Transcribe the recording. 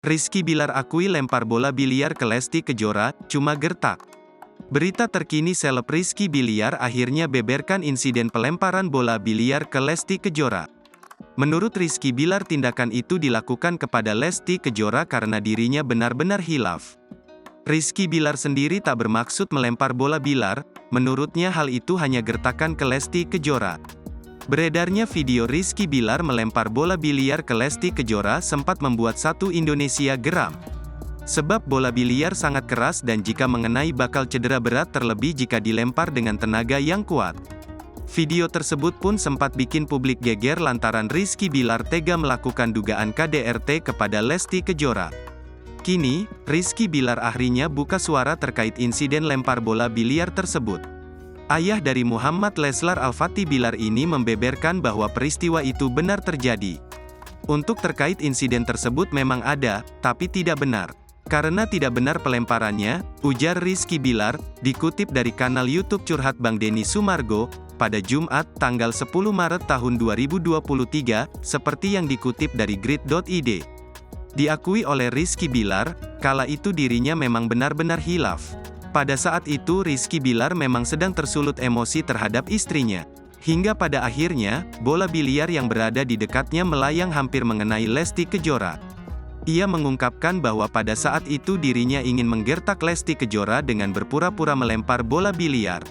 Rizky Bilar akui lempar bola biliar ke Lesti Kejora, cuma gertak. Berita terkini seleb Rizky Bilar akhirnya beberkan insiden pelemparan bola biliar ke Lesti Kejora. Menurut Rizky Bilar tindakan itu dilakukan kepada Lesti Kejora karena dirinya benar-benar hilaf. Rizky Bilar sendiri tak bermaksud melempar bola biliar, menurutnya hal itu hanya gertakan ke Lesti Kejora. Beredarnya video Rizky Bilar melempar bola biliar ke Lesti Kejora sempat membuat satu Indonesia geram. Sebab bola biliar sangat keras dan jika mengenai bakal cedera berat terlebih jika dilempar dengan tenaga yang kuat. Video tersebut pun sempat bikin publik geger lantaran Rizky Bilar tega melakukan dugaan KDRT kepada Lesti Kejora. Kini, Rizky Bilar akhirnya buka suara terkait insiden lempar bola biliar tersebut. Ayah dari Muhammad Leslar Al-Fatih Bilar ini membeberkan bahwa peristiwa itu benar terjadi. Untuk terkait insiden tersebut memang ada, tapi tidak benar. Karena tidak benar pelemparannya, ujar Rizky Bilar, dikutip dari kanal YouTube Curhat Bang Denny Sumargo, pada Jumat, tanggal 10 Maret tahun 2023, seperti yang dikutip dari grid.id. Diakui oleh Rizky Bilar, kala itu dirinya memang benar-benar hilaf. Pada saat itu Rizky Bilar memang sedang tersulut emosi terhadap istrinya. Hingga pada akhirnya, bola biliar yang berada di dekatnya melayang hampir mengenai Lesti Kejora. Ia mengungkapkan bahwa pada saat itu dirinya ingin menggertak Lesti Kejora dengan berpura-pura melempar bola biliar.